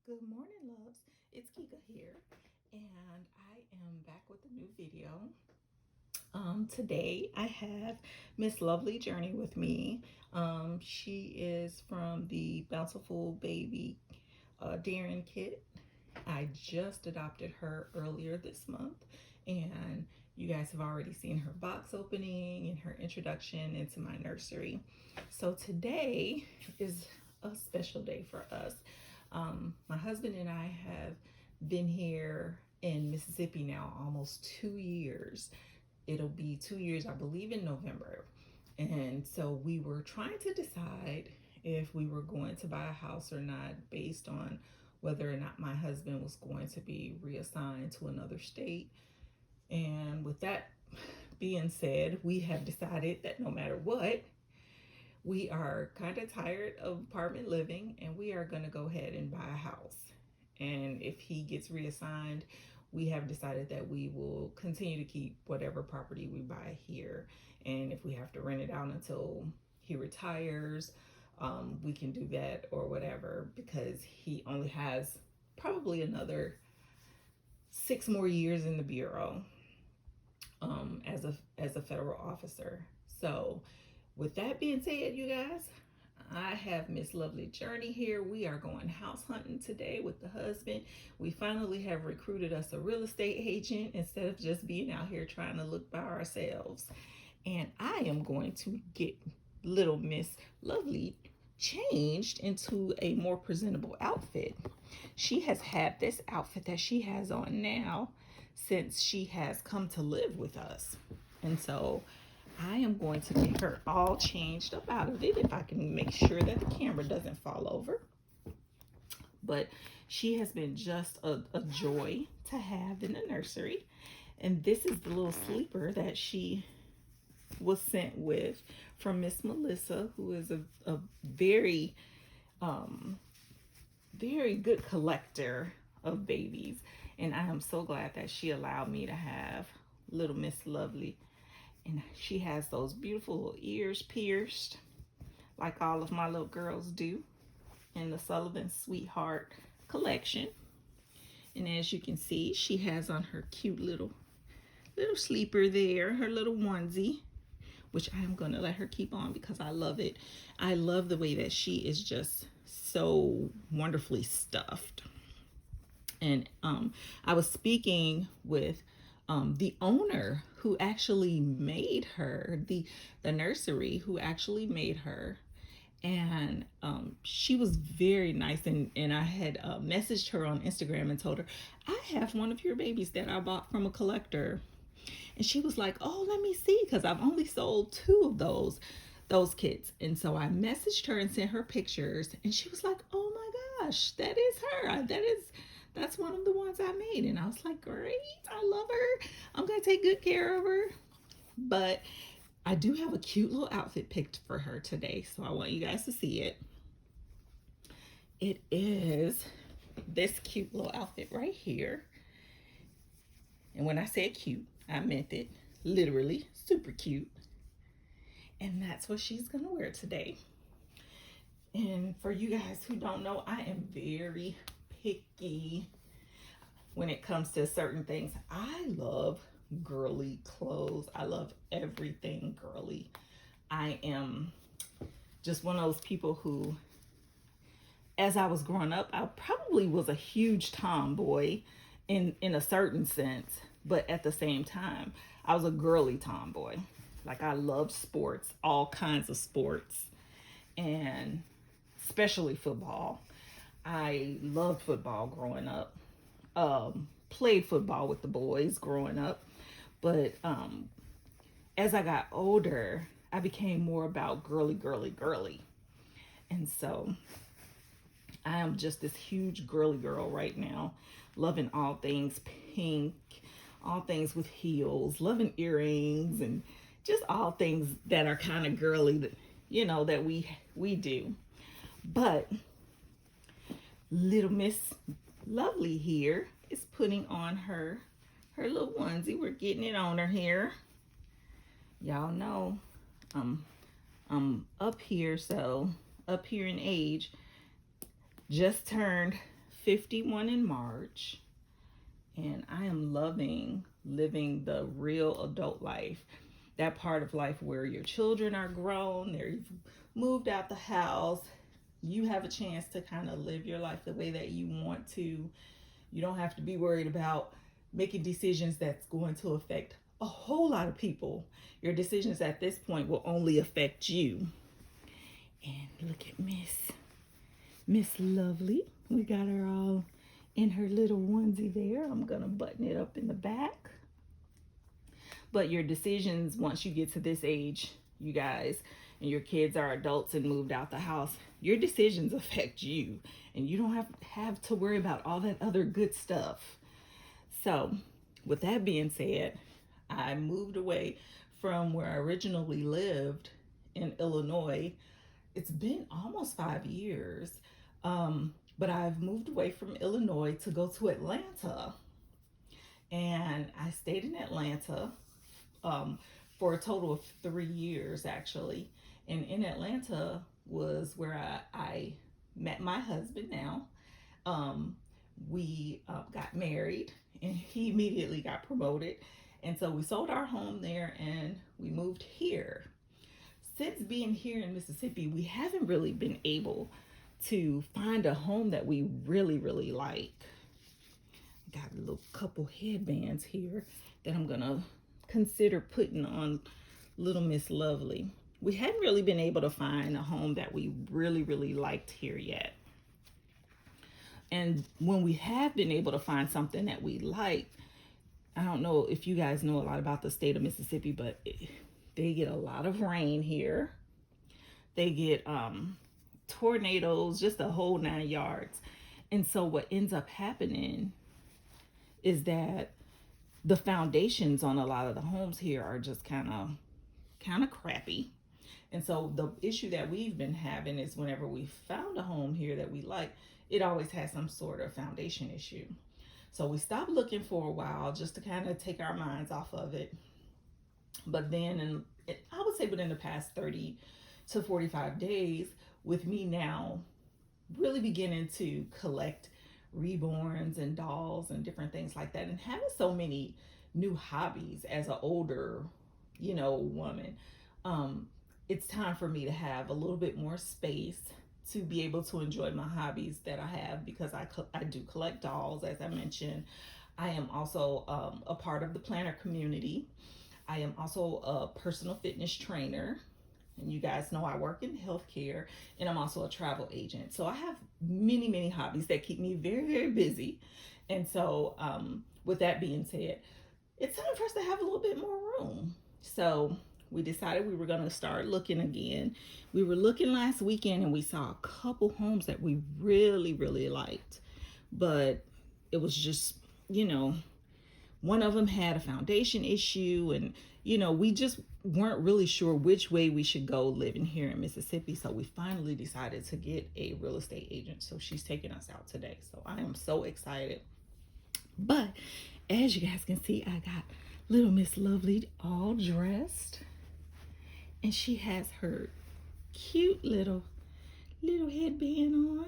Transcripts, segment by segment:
Good morning, loves. It's Kika here, and I am back with a new video. Today I have Miss Lovelie Jurnee with me. She is from the Bountiful Baby Darren Kit. I just adopted her earlier this month, and you guys have already seen her box opening and her introduction into my nursery. So today is a special day for us. My husband and I have been here in Mississippi now almost 2 years. It'll be 2 years, I believe, in November. And so we were trying to decide if we were going to buy a house or not based on whether or not my husband was going to be reassigned to another state. And with that being said, we have decided that no matter what, we are kind of tired of apartment living and we are going to go ahead and buy a house. And if he gets reassigned, we have decided that we will continue to keep whatever property we buy here. And if we have to rent it out until he retires, we can do that or whatever, because he only has probably another 6 more years in the Bureau as a federal officer. So with that being said, you guys, I have Miss Lovelie Jurnee here. We are going house hunting today with the husband. We finally have recruited us a real estate agent instead of just being out here trying to look by ourselves. And I am going to get little Miss Lovelie changed into a more presentable outfit. She has had this outfit that she has on now since she has come to live with us. And so I am going to get her all changed up out of it if I can make sure that the camera doesn't fall over. But she has been just a joy to have in the nursery. And this is the little sleeper that she was sent with from Miss Melissa, who is a very, very good collector of babies. And I am so glad that she allowed me to have little Miss Lovelie. And she has those beautiful little ears pierced, like all of my little girls do, in the Sullivan Sweetheart collection. And as you can see, she has on her cute little sleeper there, her little onesie, which I am going to let her keep on because I love it. I love the way that she is just so wonderfully stuffed. And I was speaking with the owner who actually made her, the nursery who actually made her. And she was very nice. And I had messaged her on Instagram and told her, I have one of your babies that I bought from a collector. And she was like, oh, let me see, because I've only sold 2 of those kits. And so I messaged her and sent her pictures. And she was like, oh my gosh, that is her. That's one of the ones I made. And I was like, great, I love her. I'm going to take good care of her. But I do have a cute little outfit picked for her today. So I want you guys to see it. It is this cute little outfit right here. And when I said cute, I meant it literally, super cute. And that's what she's going to wear today. And for you guys who don't know, I am very picky when it comes to certain things. I love girly clothes. I love everything girly. I am just one of those people who, as I was growing up, I probably was a huge tomboy in a certain sense, but at the same time, I was a girly tomboy. Like, I loved sports, all kinds of sports, and especially football. I loved football growing up. Played football with the boys growing up. But as I got older, I became more about girly, girly, girly. And so I am just this huge girly girl right now, loving all things pink, all things with heels, loving earrings, and just all things that are kind of girly that, you know, that we do. But little Miss Lovelie here is putting on her little onesie. We're getting it on her here. Y'all know I'm up here in age, just turned 51 in March, and I am loving living the real adult life. That part of life where your children are grown, they've moved out the house, you have a chance to kind of live your life the way that you want to. You don't have to be worried about making decisions that's going to affect a whole lot of people. Your decisions at this point will only affect you. And look at Miss Lovelie. We got her all in her little onesie there. I'm gonna button it up in the back. But your decisions, once you get to this age, you guys, and your kids are adults and moved out the house, your decisions affect you, and you don't have to worry about all that other good stuff. So with that being said, I moved away from where I originally lived in Illinois. It's been almost 5 years, but I've moved away from Illinois to go to Atlanta, and I stayed in Atlanta for a total of 3 years, actually. And in Atlanta was where I met my husband now. We got married, and he immediately got promoted. And so we sold our home there and we moved here. Since being here in Mississippi, we haven't really been able to find a home that we really like. Got a little couple headbands here that I'm gonna consider putting on little Miss Lovelie. We hadn't really been able to find a home that we really liked here yet. And when we have been able to find something that we like, I don't know if you guys know a lot about the state of Mississippi, but they get a lot of rain here. They get tornadoes, just a whole 9 yards. And so what ends up happening is that the foundations on a lot of the homes here are just kind of crappy. And so the issue that we've been having is whenever we found a home here that we like, it always has some sort of foundation issue. So we stopped looking for a while just to kind of take our minds off of it. But then, I would say within the past 30 to 45 days, with me now really beginning to collect reborns and dolls and different things like that, and having so many new hobbies as an older, woman, it's time for me to have a little bit more space to be able to enjoy my hobbies that I have, because I do collect dolls, as I mentioned. I am also a part of the planner community. I am also a personal fitness trainer. And you guys know I work in healthcare, and I'm also a travel agent. So I have many hobbies that keep me very busy. And so with that being said, it's time for us to have a little bit more room. So we decided we were going to start looking again. We were looking last weekend, and we saw a couple homes that we really liked. But it was just, one of them had a foundation issue, and we just weren't really sure which way we should go living here in Mississippi. So we finally decided to get a real estate agent. So she's taking us out today. So I am so excited. But as you guys can see, I got little Miss Lovelie all dressed, and she has her cute little headband on.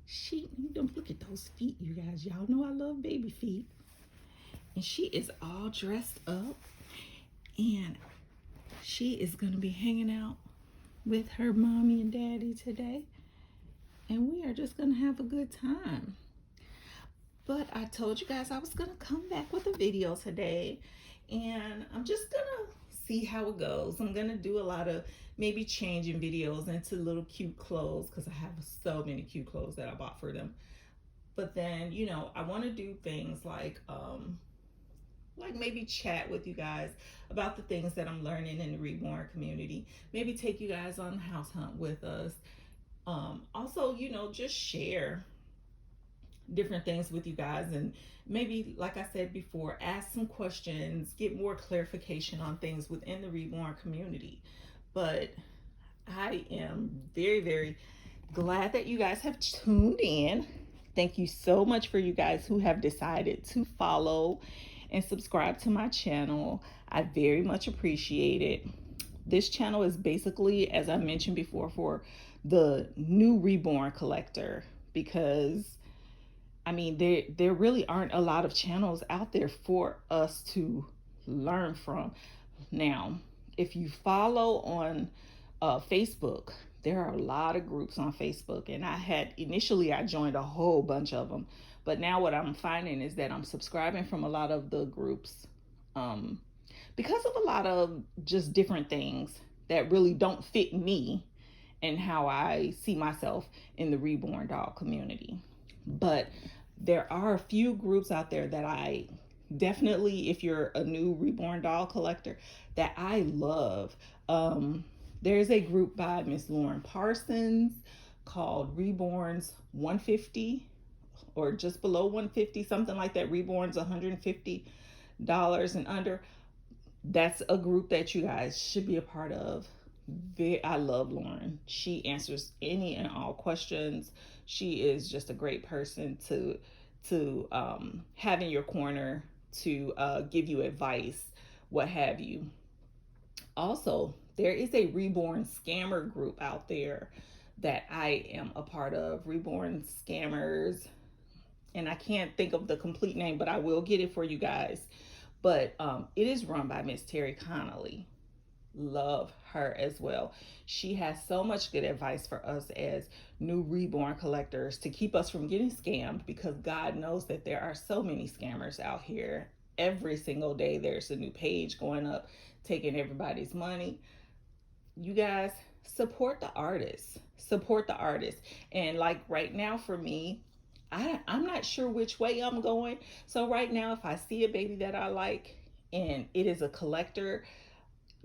She, don't look at those feet, you guys. Y'all know I love baby feet. And she is all dressed up, and she is going to be hanging out with her mommy and daddy today, and we are just going to have a good time. But I told you guys I was going to come back with a video today, and I'm just going to see how it goes. I'm going to do a lot of maybe changing videos into little cute clothes, because I have so many cute clothes that I bought for them. But then, I want to do things like maybe chat with you guys about the things that I'm learning in the reborn community. Maybe take you guys on a house hunt with us. Also, just share different things with you guys, and maybe, like I said before, ask some questions, get more clarification on things within the reborn community. But I am very glad that you guys have tuned in. Thank you so much for you guys who have decided to follow and subscribe to my channel. I very much appreciate it. This channel is basically, as I mentioned before, for the new reborn collector, because I mean, there really aren't a lot of channels out there for us to learn from. Now, if you follow on Facebook, there are a lot of groups on Facebook, and I joined a whole bunch of them, but now what I'm finding is that I'm subscribing from a lot of the groups, um, because of a lot of just different things that really don't fit me and how I see myself in the reborn dog community. But there are a few groups out there that I definitely, if you're a new reborn dog collector, that I love. There's a group by Miss Lauren Parsons called Reborns 150, or just below 150, something like that. Reborns $150 and under. That's a group that you guys should be a part of. I love Lauren. She answers any and all questions. She is just a great person to have in your corner, to give you advice, what have you. Also, there is a reborn scammer group out there that I am a part of. Reborn Scammers, and I can't think of the complete name, but I will get it for you guys. But it is run by Miss Terry Connolly. Love her as well. She has so much good advice for us as new reborn collectors to keep us from getting scammed, because God knows that there are so many scammers out here. Every single day there's a new page going up taking everybody's money. You guys, support the artists. Support the artists. And like right now for me, I'm not sure which way I'm going. So right now, if I see a baby that I like and it is a collector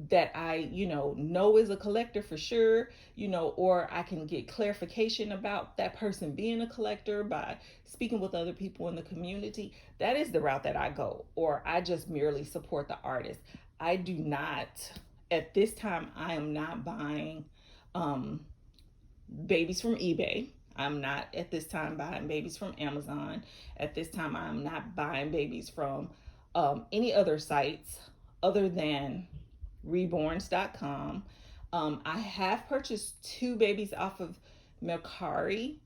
that I, know is a collector for sure, or I can get clarification about that person being a collector by speaking with other people in the community, that is the route that I go. Or I just merely support the artist. I do not, at this time, I am not buying babies from eBay. I'm not at this time buying babies from Amazon. At this time, I'm not buying babies from any other sites other than reborns.com. I have purchased two babies off of Mercari,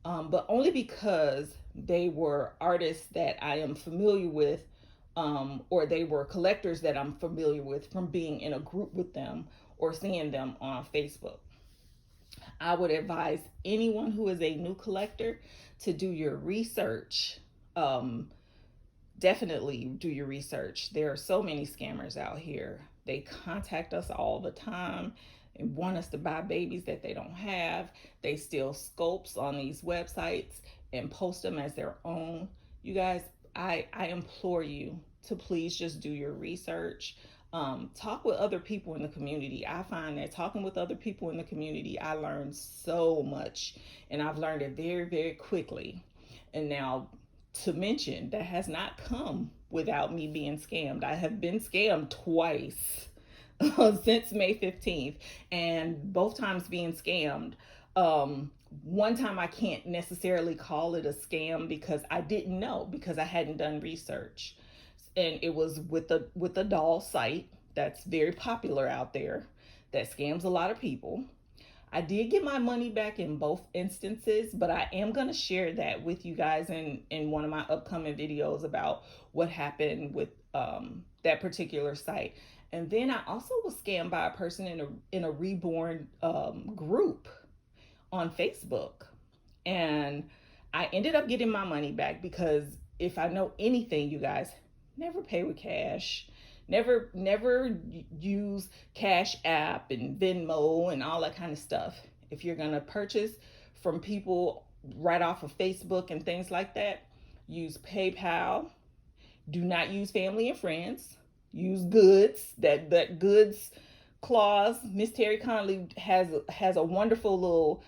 but only because they were artists that I am familiar with, or they were collectors that I'm familiar with from being in a group with them or seeing them on Facebook. I would advise anyone who is a new collector to do your research. Definitely do your research. There are so many scammers out here. They contact us all the time and want us to buy babies that they don't have. They steal scopes on these websites and post them as their own. You guys, I implore you to please just do your research. Talk with other people in the community. I find that talking with other people in the community, I learned so much, and I've learned it very, very quickly. And now, to mention, that has not come without me being scammed. I have been scammed twice since May 15th, and both times being scammed. One time I can't necessarily call it a scam because I didn't know, because I hadn't done research, and it was with a doll site that's very popular out there that scams a lot of people. I did get my money back in both instances, but I am going to share that with you guys in one of my upcoming videos about what happened with that particular site. And then I also was scammed by a person in a reborn group on Facebook. And I ended up getting my money back, because if I know anything, you guys, never pay with cash. Never use Cash App and Venmo and all that kind of stuff. If you're going to purchase from people right off of Facebook and things like that, use PayPal. Do not use family and friends. Use goods. That goods clause. Miss Terry Connolly has a wonderful little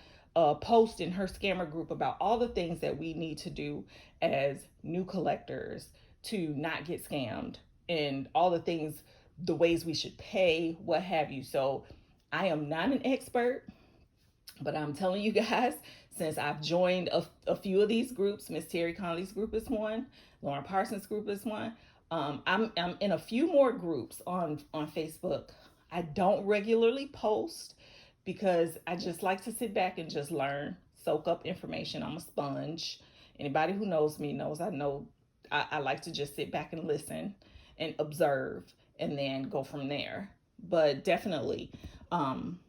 post in her scammer group about all the things that we need to do as new collectors to not get scammed, and all the things, the ways we should pay, what have you. So I am not an expert, but I'm telling you guys, since I've joined a few of these groups, Miss Terry Connolly's group is one, Lauren Parsons' group is one. I'm in a few more groups on Facebook. I don't regularly post because I just like to sit back and just learn, soak up information. I'm a sponge. Anybody who knows me knows I like to just sit back and listen and observe and then go from there. But definitely, um,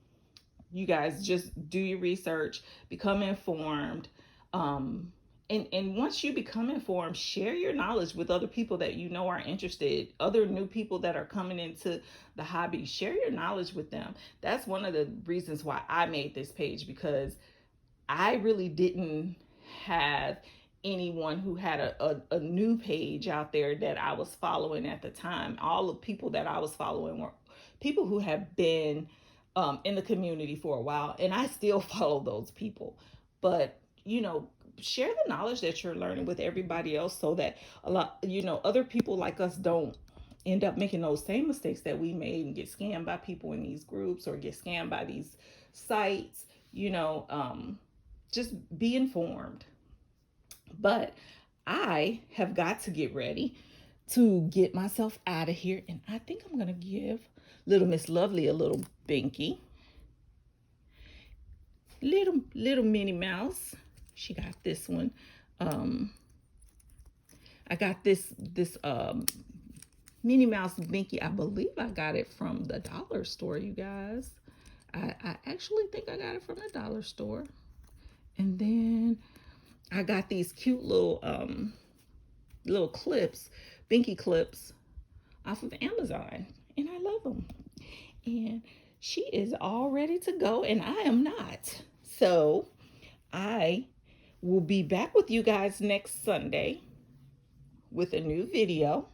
you guys just do your research, become informed. Um, and once you become informed, share your knowledge with other people that you know are interested, other new people that are coming into the hobby. Share your knowledge with them. That's one of the reasons why I made this page, because I really didn't have anyone who had a new page out there that I was following at the time. All the people that I was following were people who have been in the community for a while, and I still follow those people. But, share the knowledge that you're learning with everybody else, so that other people like us don't end up making those same mistakes that we made and get scammed by people in these groups or get scammed by these sites. Just be informed. But I have got to get ready to get myself out of here, and I think I'm gonna give little Miss Lovely a little binky. Little Minnie Mouse. She got this one. I got this Minnie Mouse binky. I believe I got it from the dollar store, you guys. I actually think I got it from the dollar store. And then I got these cute little clips, binky clips, off of Amazon, and I love them. And she is all ready to go, and I am not. So I will be back with you guys next Sunday with a new video.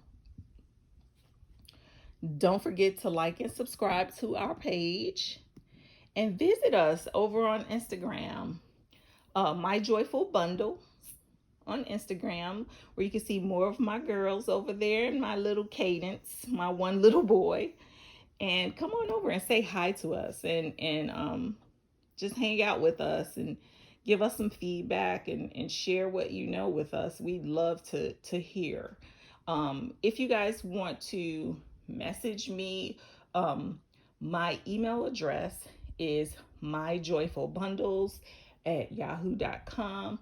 Don't forget to like and subscribe to our page, and visit us over on Instagram, My Joyful Bundle on Instagram, where you can see more of my girls over there and my little Cadence, my one little boy. And come on over and say hi to us, and just hang out with us and give us some feedback, and share what you know with us. We'd love to hear. If you guys want to message me, my email address is myjoyfulbundles@yahoo.com.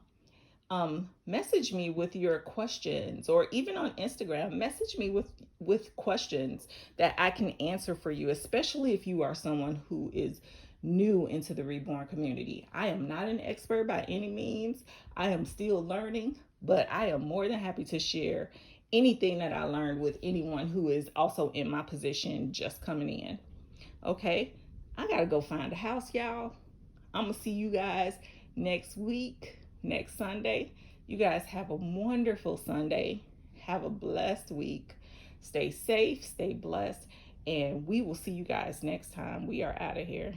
Message me with your questions, or even on Instagram, message me with questions that I can answer for you, especially if you are someone who is new into the reborn community. I am not an expert by any means. I am still learning, but I am more than happy to share anything that I learned with anyone who is also in my position, just coming in. Okay, I gotta go find a house, y'all. I'm gonna see you guys next week, next Sunday. You guys have a wonderful Sunday. Have a blessed week. Stay safe, stay blessed, and we will see you guys next time. We are out of here.